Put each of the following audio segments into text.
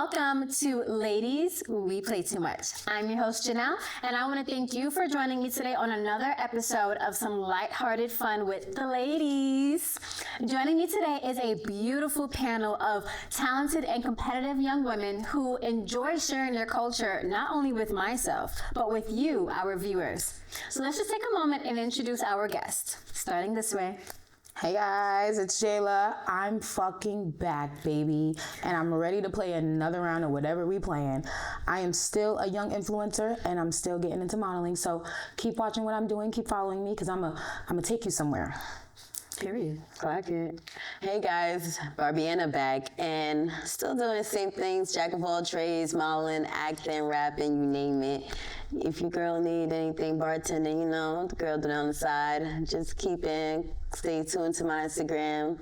Welcome to Ladies, We Play Too Much. I'm your host, Janelle, and I want to thank you for joining me today on another episode of some lighthearted fun with the ladies. Joining me today is a beautiful panel of talented and competitive young women who enjoy sharing their culture not only with myself, but with you, our viewers. So let's just take a moment and introduce our guest, starting this way. Hey guys, it's Jayla. I'm fucking back, baby. And I'm ready to play another round of whatever we playing. I am still a young influencer and I'm still getting into modeling. So keep watching what I'm doing, keep following me, because I'm gonna take you somewhere. Period. Clock it. Hey guys, Barbiana back and still doing the same things, jack of all trades, modeling, acting, rapping, you name it. If your girl need anything bartending, you know, the girl down the side, just stay tuned to my Instagram.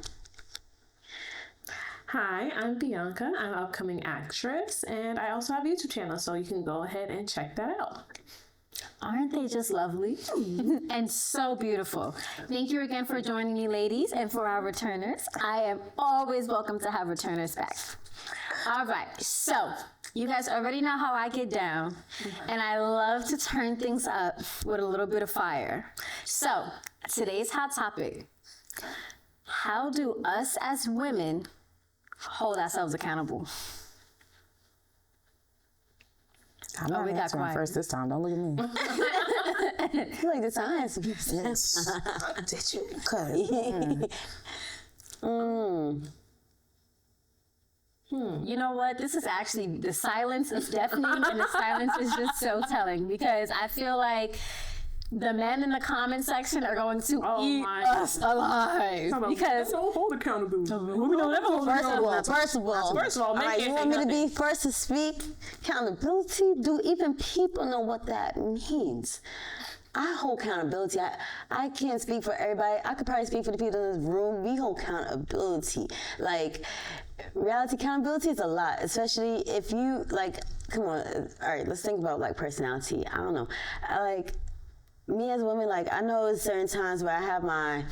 Hi, I'm Bianca. I'm an upcoming actress and I also have a YouTube channel, so you can go ahead and check that out. Aren't they just lovely and so beautiful? Thank you again for joining me, ladies, and for our returners. I am always welcome to have returners back. All right, so you guys already know how I get down, and I love to turn things up with a little bit of fire. So today's hot topic: how do us as women hold ourselves accountable? I'm not answering first this time. Don't look at me. I feel like the science. Did you? Cause. You know what? This is actually, the silence is deafening and the silence is just so telling, because I feel like the men in the comment section are going to eat us alive. Because don't hold accountability. First of all, you want me to be first to speak? Accountability? Do even people know what that means? I hold accountability. I can't speak for everybody. I could probably speak for the people in this room. We hold accountability. Like, reality accountability is a lot, especially if you, like, come on, all right, let's think about, like, personality. I don't know. Me as a woman, like, I know there's certain times where I have my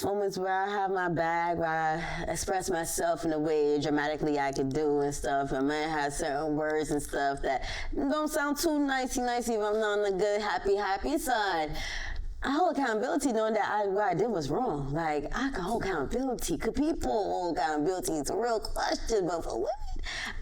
moments where I have my bag, where I express myself in a way dramatically I could do and stuff. I might have certain words and stuff that don't sound too nicey if I'm not on the good, happy side. I hold accountability knowing that what I did was wrong. Like, I can hold accountability. Could people hold accountability? It's a real question, but for women,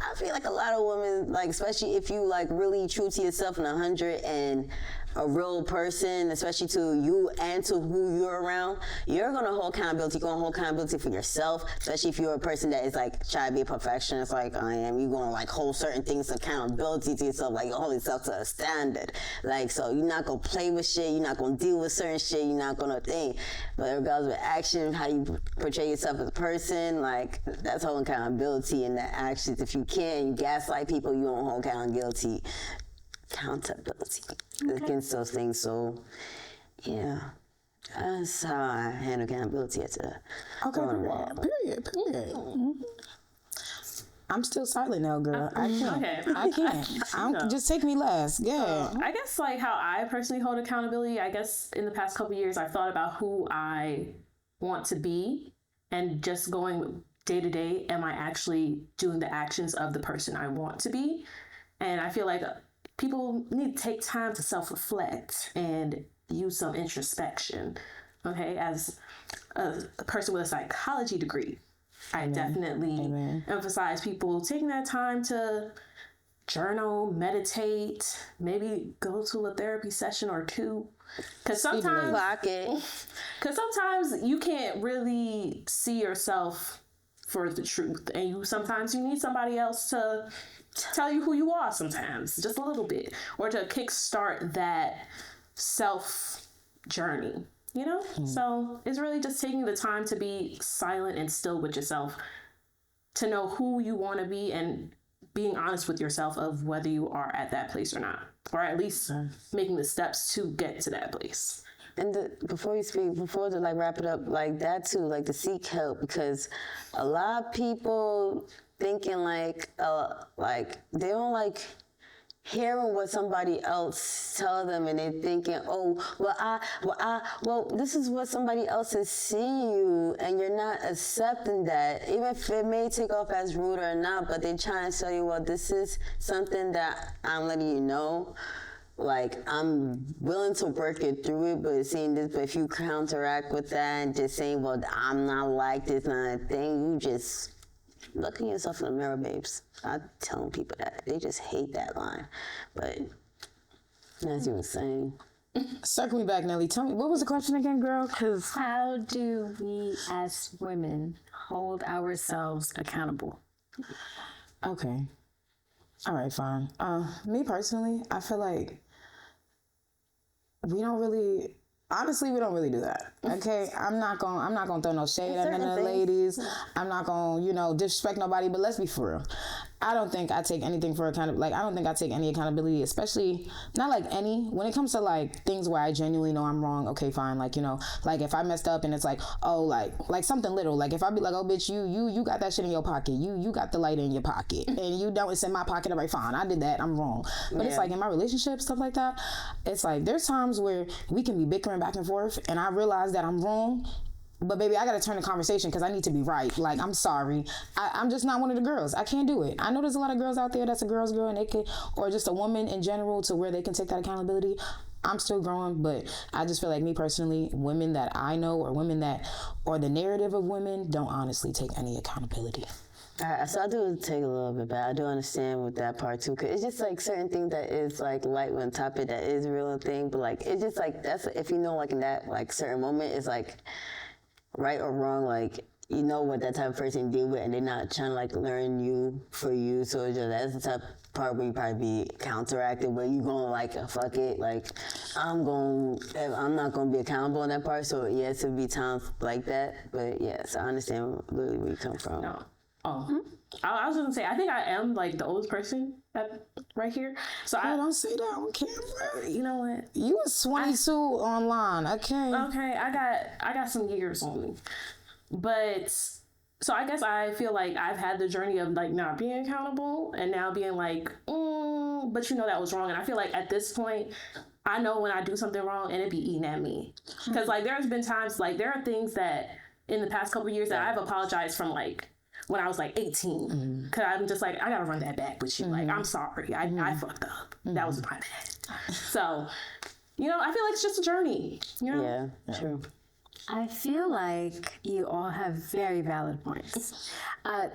I feel like a lot of women, like, especially if you, like, really true to yourself and 100 and a real person, especially to you and to who you're around, you're gonna hold accountability. You're gonna hold accountability for yourself, especially if you're a person that is like trying to be a perfectionist like I am. You're gonna like hold certain things accountability to yourself, like you hold yourself to a standard. Like, so you're not gonna play with shit, you're not gonna deal with certain shit, you're not gonna think. But regardless of action, how you portray yourself as a person, like that's holding accountability in the actions. If you can, you gaslight people, you don't hold accountability against those things. So yeah, that's how I handle accountability at the Period. I'm still silent now, girl. I can't. Just take me last. Yeah. I guess like how I personally hold accountability, I guess in the past couple of years I've thought about who I want to be and just going day to day, am I actually doing the actions of the person I want to be? And I feel like people need to take time to self-reflect and use some introspection. Okay, as a person with a psychology degree, I definitely emphasize people taking that time to journal, meditate, maybe go to a therapy session or two. Because sometimes you can't really see yourself for the truth, and sometimes you need somebody else to tell you who you are sometimes, just a little bit, or to kickstart that self journey, you know? So it's really just taking the time to be silent and still with yourself, to know who you want to be and being honest with yourself of whether you are at that place or not, or at least making the steps to get to that place. And before to like wrap it up, like that too, like to seek help, because a lot of people thinking like they don't like hearing what somebody else tell them, and they're thinking, oh, well, this is what somebody else is seeing you, and you're not accepting that, even if it may take off as rude or not, but they're trying to tell you, well, this is something that I'm letting you know. Like, I'm willing to work it through it, but seeing this, but if you counteract with that and just saying, well, I'm not like this, not a thing, you just look at yourself in the mirror, babes. I'm telling people that. They just hate that line. But as you were saying. Circle me back, Nelly. Tell me, what was the question again, girl? Because how do we as women hold ourselves accountable? Okay. All right, fine. Me personally, I feel like we don't really do that. Okay, I'm not gonna throw no shade at none of the ladies. I'm not gonna, disrespect nobody. But let's be for real. I don't think I take anything for accountability. Like, I don't think I take any accountability, especially not like any. When it comes to like things where I genuinely know I'm wrong. Okay, fine. Like, like if I messed up and it's like, oh, like something little. Like if I be like, oh, bitch, you got that shit in your pocket. You got the light in your pocket, and you don't. It's in my pocket. I'm like, fine, I did that. I'm wrong. But it's like in my relationship, stuff like that. It's like there's times where we can be bickering back and forth, and I realize that I'm wrong. But baby, I gotta turn the conversation because I need to be right. Like, I'm sorry. I'm just not one of the girls. I can't do it. I know there's a lot of girls out there that's a girl's girl and they could, or just a woman in general to where they can take that accountability. I'm still growing, but I just feel like me personally, women that I know or women that, or the narrative of women don't honestly take any accountability. So I do take a little bit back. I do understand with that part too, cause it's just like certain things that is like light on topic that is a real thing, but like it's just like that's if you know like in that like certain moment it's like right or wrong, like you know what that type of person deal with, and they're not trying to like learn you for you. So it's just, that's the type of part where you probably be counteracted, where you going like fuck it, like I'm not gonna be accountable in that part. So yes, it'd be times like that, but yes, I understand literally where you come from. No. Oh, I was gonna say, I think I am like the oldest person right here. So I don't say that on camera. You know what? You was 22 online. Okay. Okay, I got some years on me, but so I guess I feel like I've had the journey of like not being accountable and now being like, but that was wrong. And I feel like at this point, I know when I do something wrong and it be eating at me, because like there's been times like there are things that in the past couple of years that I've apologized from like when I was like 18, because I'm just like, I gotta run that back with you. Like, I'm sorry, I fucked up. That was my bad. So, I feel like it's just a journey. Yeah, true. I feel like you all have very valid points.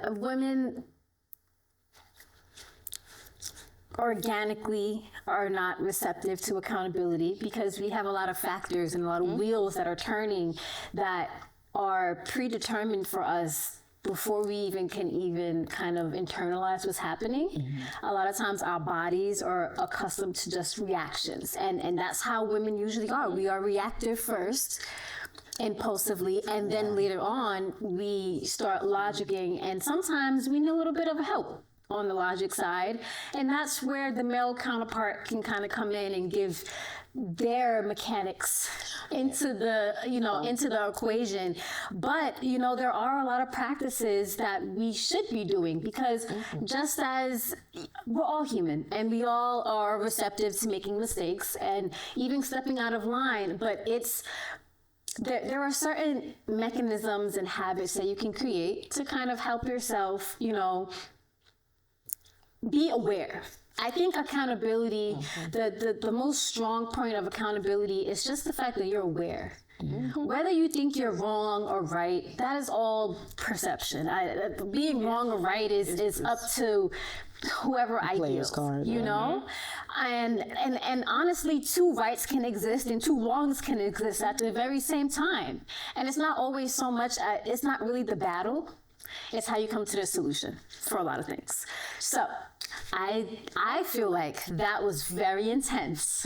Women organically are not receptive to accountability because we have a lot of factors and a lot of wheels that are turning that are predetermined for us before we can kind of internalize what's happening. A lot of times our bodies are accustomed to just reactions, and that's how women usually are. We are reactive first, impulsively, and then later on we start logicking, and sometimes we need a little bit of help on the logic side, and that's where the male counterpart can kind of come in and give their mechanics into the into the equation. But there are a lot of practices that we should be doing, because just as we're all human and we all are receptive to making mistakes and even stepping out of line, but there are certain mechanisms and habits that you can create to kind of help yourself be aware. I think accountability, the most strong point of accountability is just the fact that you're aware. Whether you think you're wrong or right, that is all perception. Being wrong or right is up to whoever ideals, and honestly, two rights can exist and two wrongs can exist at the very same time. And it's not always so much, it's not really the battle. It's how you come to the solution for a lot of things. So I feel like that was very intense.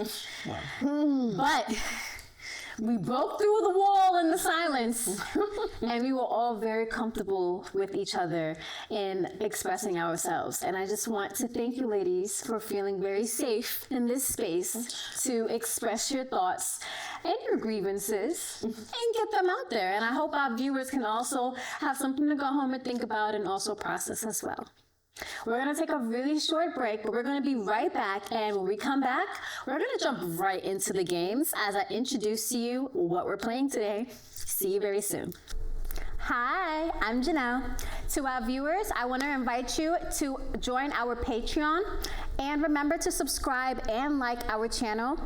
But we broke through the wall in the silence, and we were all very comfortable with each other in expressing ourselves. And I just want to thank you ladies for feeling very safe in this space to express your thoughts and your grievances and get them out there. And I hope our viewers can also have something to go home and think about and also process as well. We're gonna take a really short break, but we're gonna be right back. And when we come back, we're gonna jump right into the games as I introduce to you what we're playing today. See you very soon. Hi, I'm Janelle. To our viewers, I want to invite you to join our Patreon and remember to subscribe and like our channel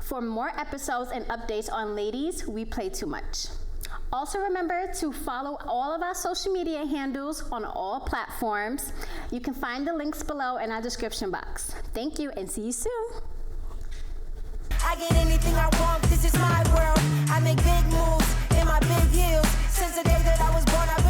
for more episodes and updates on Ladies We Play Too Much. Also remember to follow all of our social media handles on all platforms. You can find the links below in our description box. Thank you and see you soon. I get anything I want, this is my world. I make big moves in my big heels. Since the day that I was born, I've